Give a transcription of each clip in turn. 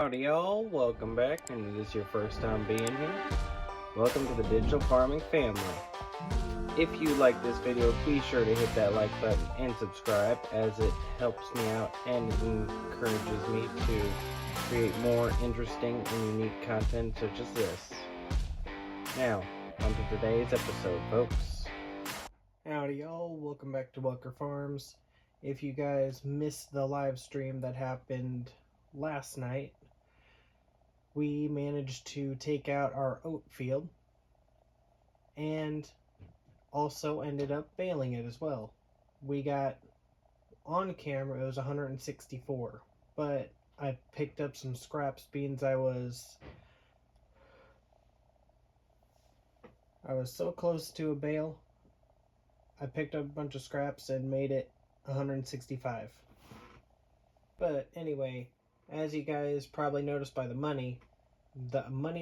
Howdy y'all, welcome back, and if this is your first time being here, welcome to the digital farming family. If you like this video, be sure to hit that like button and subscribe, as it helps me out and encourages me to create more interesting and unique content such as this. Now, on to today's episode, folks. Howdy y'all, welcome back to Welker Farms. If you guys missed the live stream that happened last night, we managed to take out our oat field and also ended up baling it as well. We got on camera, it was 164, but I picked up some scraps beans. I was so close to a bale. I picked up a bunch of scraps and made it 165. But anyway, as you guys probably noticed by the money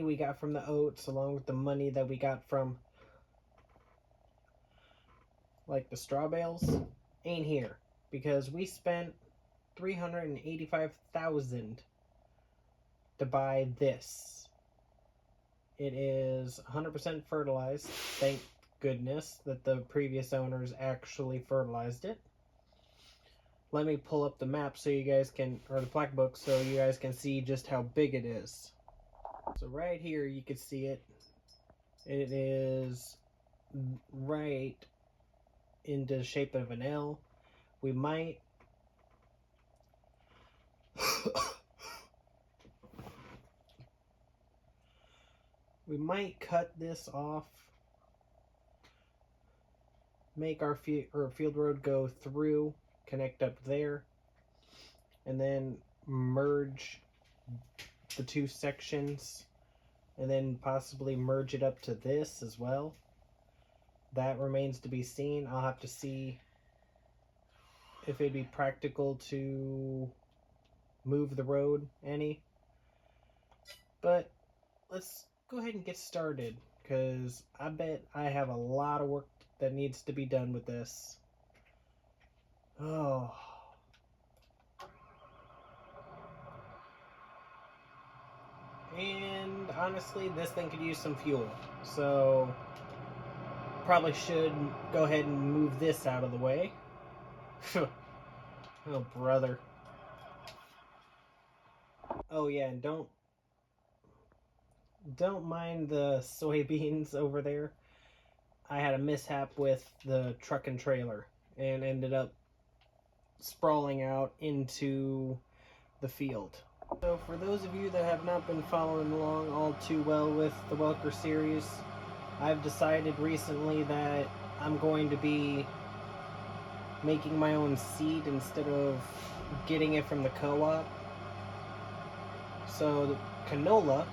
we got from the oats, along with the money that we got from like the straw bales, ain't here, because we spent $385,000 to buy this. It is 100% fertilized. Thank goodness that the previous owners actually fertilized it. Let me pull up the map so you guys can, or the plaque book, so you guys can see just how big it is. So right here you can see it. It is right into the shape of an L. We might cut this off, make our field road go through, connect up there, and then merge the two sections, and then possibly merge it up to this as well. That remains to be seen. I'll have to see if it'd be practical to move the road any. But let's go ahead and get started, because I bet I have a lot of work that needs to be done with this. Oh. And honestly, this thing could use some fuel. So probably should go ahead and move this out of the way. Oh, brother. Oh yeah, and don't mind the soybeans over there. I had a mishap with the truck and trailer and ended up sprawling out into the field. So for those of you that have not been following along all too well with the Welker series, I've decided recently that I'm going to be making my own seed instead of getting it from the co-op. So the canola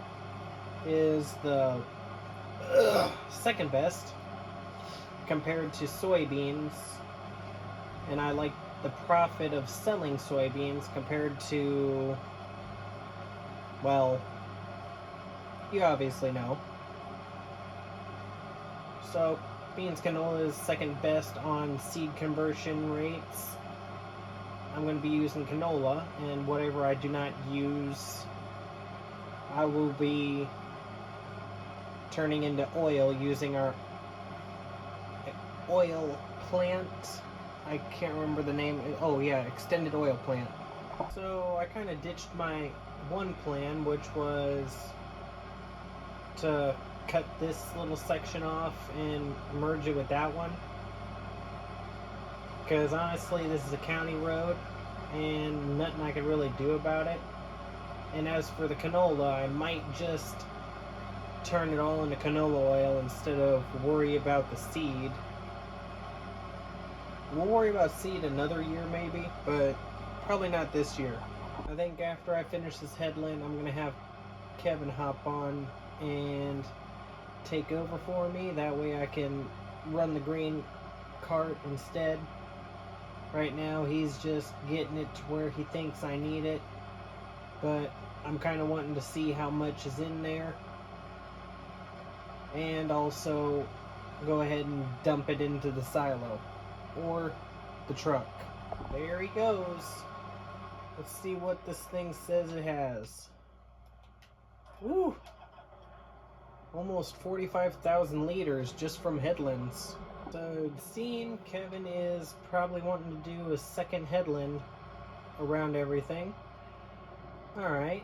is the second best compared to soybeans, and I like the profit of selling soybeans compared to, well, you obviously know. So beans canola is second best on seed conversion rates. I'm going to be using canola, and whatever I do not use, I will be turning into oil using our oil plant. I can't remember the name. Oh yeah, extended oil plant. So I kind of ditched my one plan, which was to cut this little section off and merge it with that one, because honestly this is a county road and nothing I could really do about it. And as for the canola, I might just turn it all into canola oil instead of worry about the seed. We'll worry about seed another year maybe, but probably not this year. I think after I finish this headland, I'm going to have Kevin hop on and take over for me. That way I can run the green cart instead. Right now he's just getting it to where he thinks I need it, but I'm kind of wanting to see how much is in there, and also go ahead and dump it into the silo or the truck. There he goes. Let's see what this thing says it has. Woo! Almost 45,000 liters just from headlands. So, seeing Kevin is probably wanting to do a second headland around everything. Alright.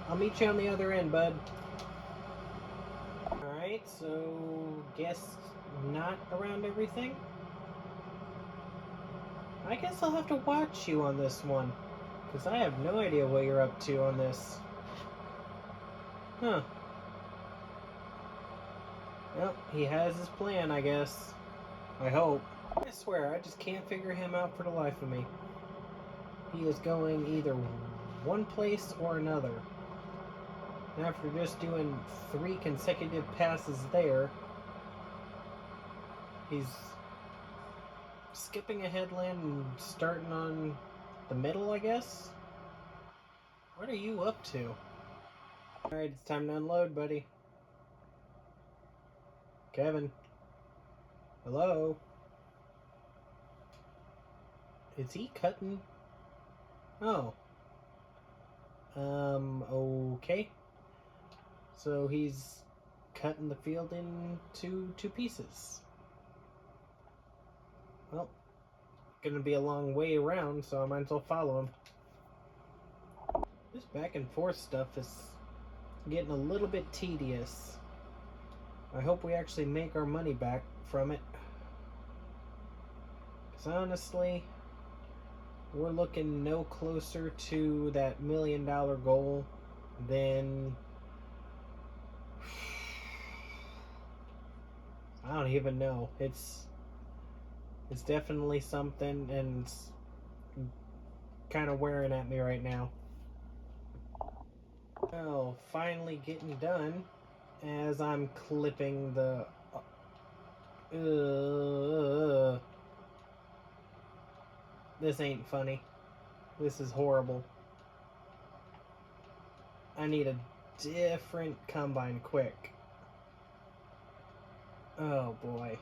I'll meet you on the other end, bud. Alright, so guess not around everything? I guess I'll have to watch you on this one, because I have no idea what you're up to on this. Huh. Well, he has his plan, I guess. I hope. I swear, I just can't figure him out for the life of me. He is going either one place or another. And after just doing 3 consecutive passes there, he's skipping a headland and starting on the middle, I guess? What are you up to? Alright, it's time to unload, buddy. Kevin. Hello? Is he cutting? Oh. Okay. So he's cutting the field into 2 pieces. Well, gonna be a long way around, so I might as well follow him. This back and forth stuff is getting a little bit tedious. I hope we actually make our money back from it. Because honestly, we're looking no closer to that $1 million goal than... I don't even know. It's definitely something, and it's kind of wearing at me right now. Well, finally getting done as I'm clipping the... This ain't funny. This is horrible. I need a different combine quick. Oh boy.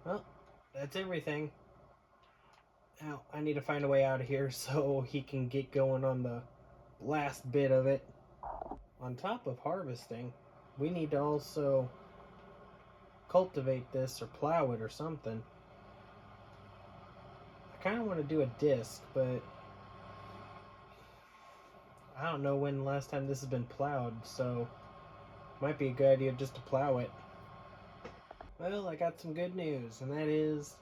Well, that's everything. Now, I need to find a way out of here so he can get going on the last bit of it. On top of harvesting, we need to also cultivate this or plow it or something. I kind of want to do a disc, but I don't know when the last time this has been plowed, so might be a good idea just to plow it. Well, I got some good news, and that is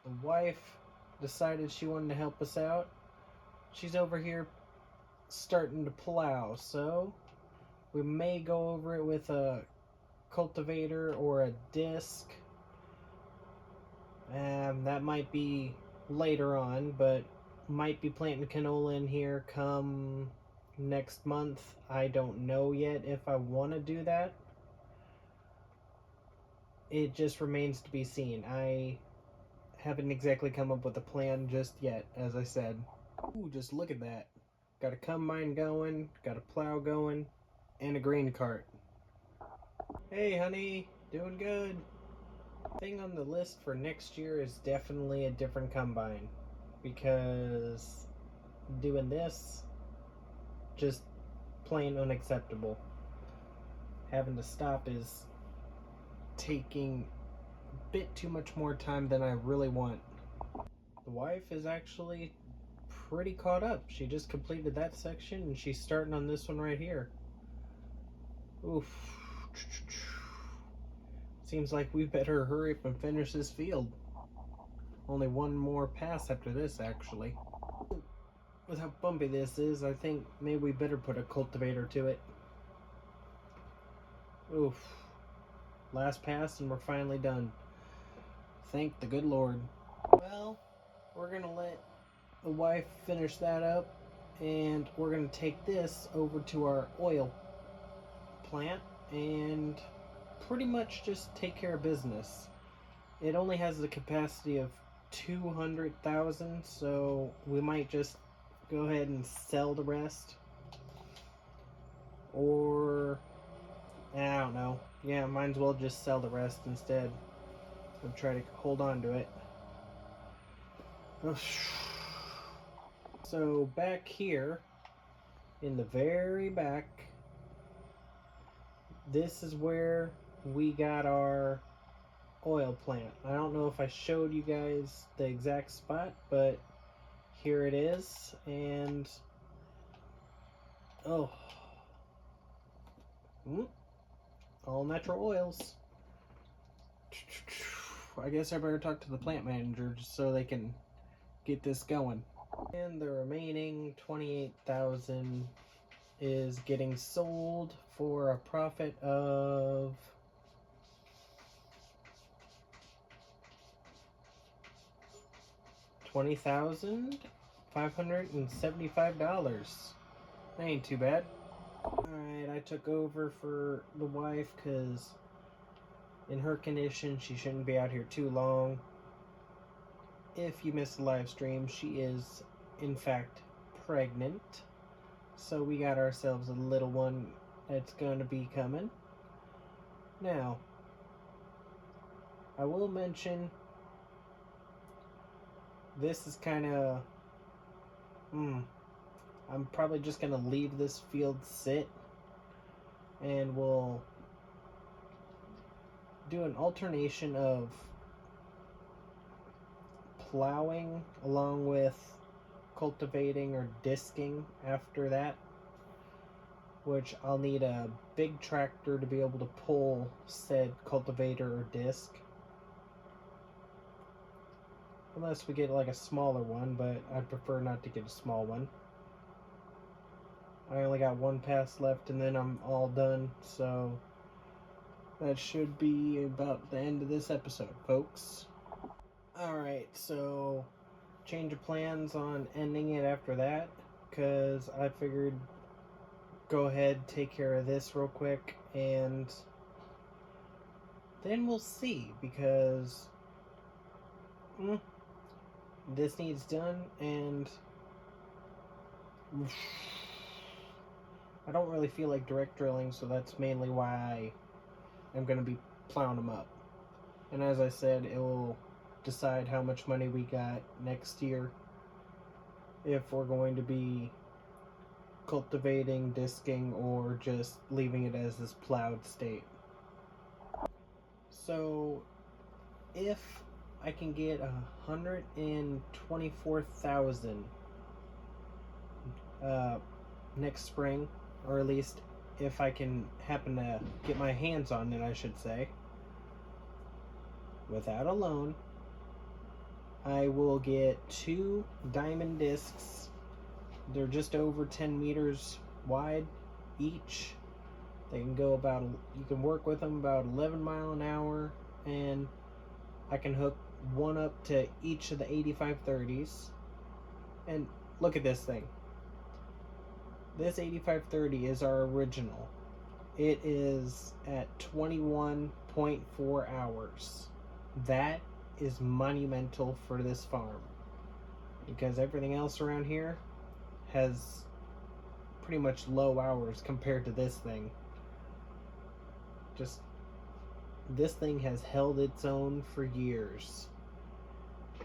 the wife decided she wanted to help us out. She's over here starting to plow, so we may go over it with a cultivator or a disc. That might be later on, but might be planting canola in here come next month. I don't know yet if I want to do that. It just remains to be seen. I haven't exactly come up with a plan just yet, as I said. Ooh, just look at that. Got a combine going, got a plow going, and a grain cart. Hey honey, doing good. Thing on the list for next year is definitely a different combine, because doing this, just plain unacceptable. Having to stop is taking a bit too much more time than I really want. The wife is actually pretty caught up. She just completed that section and she's starting on this one right here. Oof. Seems like we better hurry up and finish this field. Only one more pass after this, actually. With how bumpy this is, I think maybe we better put a cultivator to it. Oof. Last pass and we're finally done. Thank the good Lord. Well, we're gonna let the wife finish that up, and we're gonna take this over to our oil plant and pretty much just take care of business. It only has the capacity of 200,000, so we might just go ahead and sell the rest, or I don't know. Yeah, might as well just sell the rest instead. I'll try to hold on to it. So back here in the very back, this is where we got our oil plant. I don't know if I showed you guys the exact spot, but here it is. And oh, all natural oils. I guess I better talk to the plant manager just so they can get this going. And the remaining 28,000 is getting sold for a profit of $20,575. That ain't too bad. Alright, I took over for the wife because in her condition she shouldn't be out here too long. If you missed the live stream, she is in fact pregnant. So we got ourselves a little one that's going to be coming. Now, I will mention this is kind of I'm probably just going to leave this field sit and we'll do an alternation of plowing along with cultivating or disking after that, which I'll need a big tractor to be able to pull said cultivator or disc, unless we get like a smaller one, but I'd prefer not to get a small one. I only got one pass left and then I'm all done, so that should be about the end of this episode, folks. Alright, so change of plans on ending it after that, because I figured go ahead, take care of this real quick, and then we'll see, because this needs done, and I don't really feel like direct drilling, so that's mainly why I'm going to be plowing them up. And as I said, it will decide how much money we got next year if we're going to be cultivating, disking, or just leaving it as this plowed state. So if I can get 124,000 next spring, or at least if I can happen to get my hands on it, I should say, without a loan, I will get 2 diamond discs. They're just over 10 meters wide each. They can go about, you can work with them about 11 miles an hour, and I can hook one up to each of the 8530s. And look at this thing. This 8530 is our original. It is at 21.4 hours. That is monumental for this farm, because everything else around here has pretty much low hours compared to this thing. Just, this thing has held its own for years.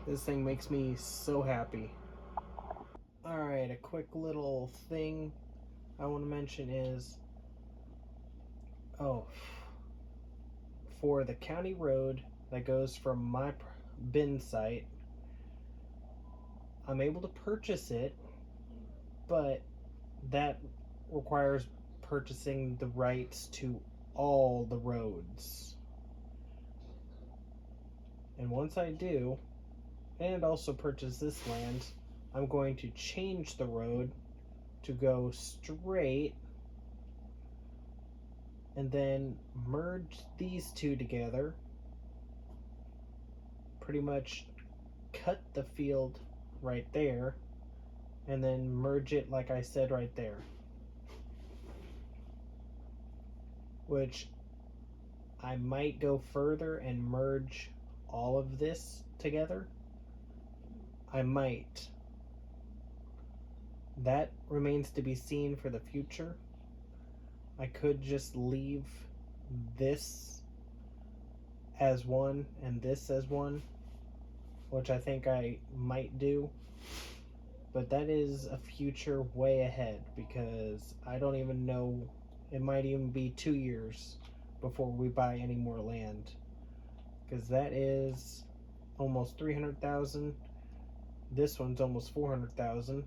This thing makes me so happy. Alright, a quick little thing I want to mention is, for the county road that goes from my bin site, I'm able to purchase it, but that requires purchasing the rights to all the roads. And once I do, and also purchase this land, I'm going to change the road to go straight and then merge these two together, pretty much cut the field right there, and then merge it like I said right there, which I might go further and merge all of this together. I might. That remains to be seen for the future. I could just leave this as one and this as one, which I think I might do, but that is a future way ahead, because I don't even know It might even be 2 years before we buy any more land, because that is almost 300,000. This one's almost 400,000.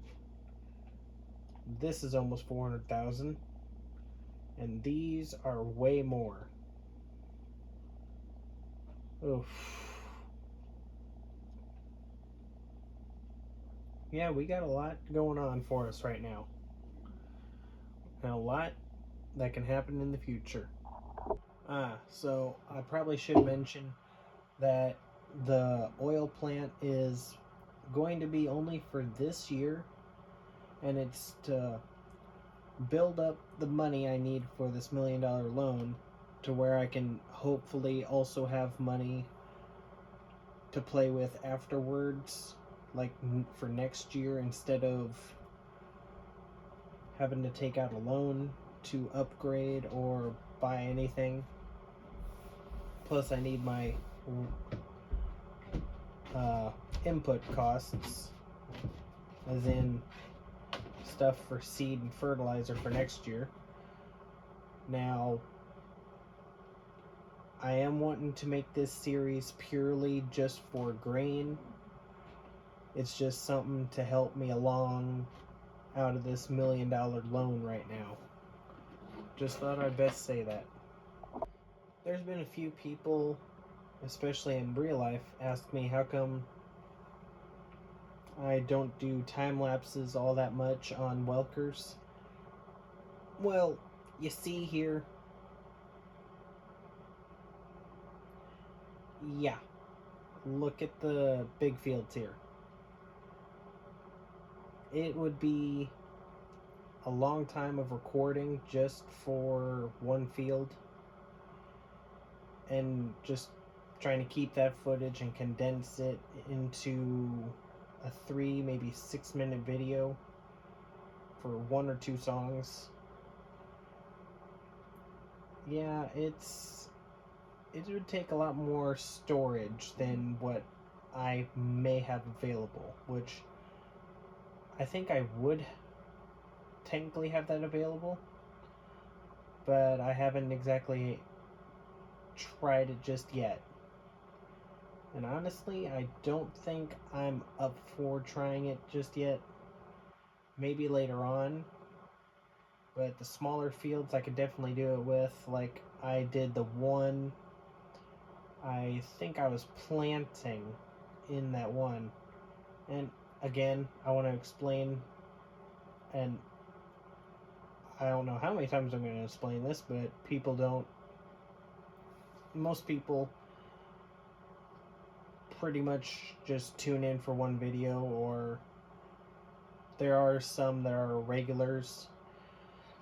This is almost 400,000. And these are way more. Oof. Yeah, we got a lot going on for us right now. And a lot that can happen in the future. So I probably should mention that the oil plant is going to be only for this year, and it's to build up the money I need for this $1 million loan to where I can hopefully also have money to play with afterwards, like for next year, instead of having to take out a loan to upgrade or buy anything. Plus I need my input costs, as in stuff for seed and fertilizer for next year. Now, I am wanting to make this series purely just for grain. It's just something to help me along out of this $1 million loan right now. Just thought I'd best say that. There's been a few people, especially in real life, ask me how come I don't do time lapses all that much on Welkers. Well, you see here, yeah, look at the big fields here. It would be a long time of recording just for one field, and just trying to keep that footage and condense it into a 3, maybe 6 minute video for 1 or 2 songs. Yeah, it would take a lot more storage than what I may have available, which I think I would technically have that available, but I haven't exactly tried it just yet. And honestly, I don't think I'm up for trying it just yet. Maybe later on. But the smaller fields I could definitely do it with. Like I did the one, I think I was planting in that one. And again, I want to explain, and I don't know how many times I'm going to explain this, but most people pretty much just tune in for one video, or there are some that are regulars.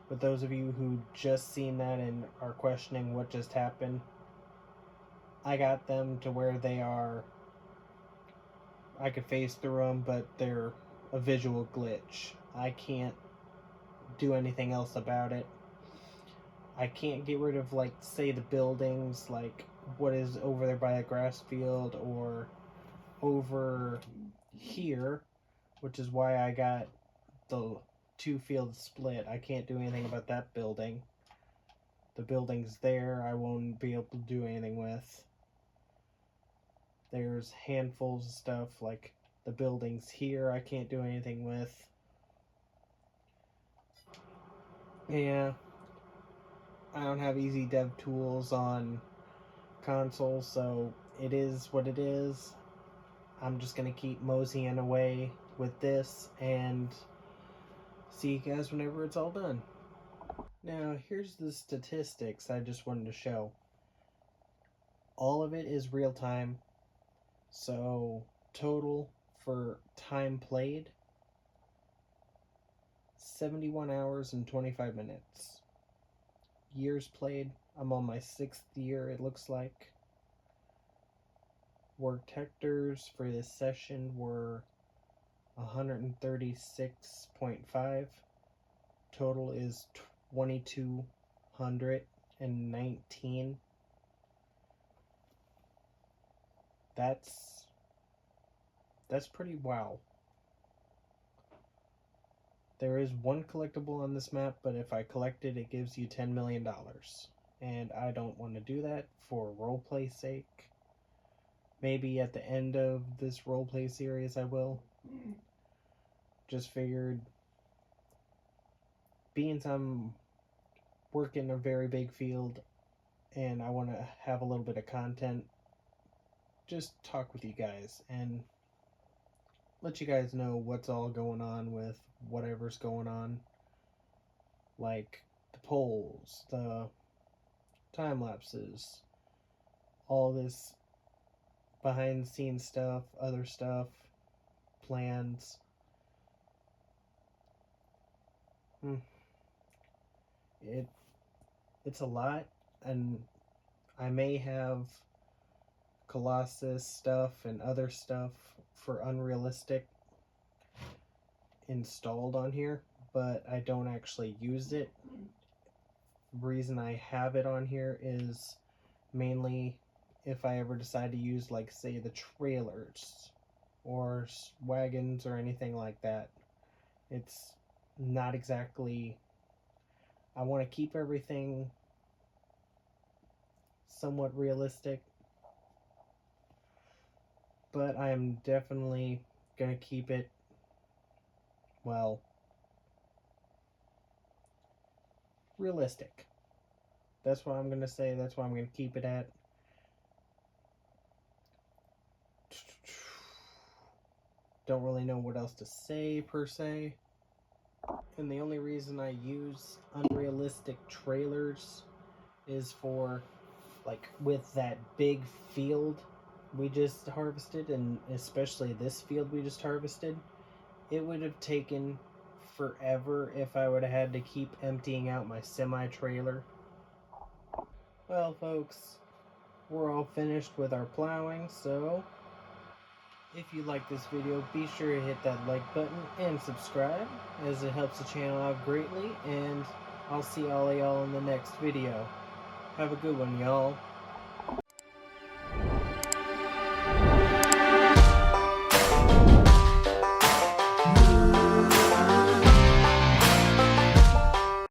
But those of you who just seen that and are questioning what just happened, I got them to where they are, I could phase through them, but they're a visual glitch. I can't do anything else about it. I can't get rid of, like, say the buildings, like what is over there by the grass field, or over here, which is why I got the 2 fields split. I can't do anything about that building. The buildings there I won't be able to do anything with. There's handfuls of stuff like the buildings here I can't do anything with. Yeah, I don't have easy dev tools on console, so it is what it is. I'm just gonna keep moseying away with this and see you guys whenever it's all done. Now, here's the statistics I just wanted to show. All of it is real time. So, total for time played, 71 hours and 25 minutes. Years played, I'm on my 6th year, it looks like. Worked hectares for this session were 136.5. Total is 2,219. That's pretty wow. There is one collectible on this map, but if I collect it, it gives you $10 million. And I don't want to do that for roleplay sake. Maybe at the end of this roleplay series I will. Just figured, being I'm working a very big field and I want to have a little bit of content, just talk with you guys and let you guys know what's all going on with whatever's going on. Like the polls, the time lapses, all this behind the scenes stuff, other stuff, plans. It's a lot, and I may have Colossus stuff and other stuff for Unrealistic installed on here, but I don't actually use it. The reason I have it on here is mainly if I ever decide to use, like, say, the trailers or wagons or anything like that. It's not exactly... I want to keep everything somewhat realistic, but I am definitely going to keep it, well, realistic. That's what I'm going to say. That's what I'm going to keep it at. Don't really know what else to say, per se. And the only reason I use unrealistic trailers is for, like, with that big field we just harvested, and especially this field we just harvested, it would have taken forever if I would have had to keep emptying out my semi-trailer. Well, folks, we're all finished with our plowing, so if you like this video, be sure to hit that like button and subscribe, as it helps the channel out greatly, and I'll see all of y'all in the next video. Have a good one, y'all.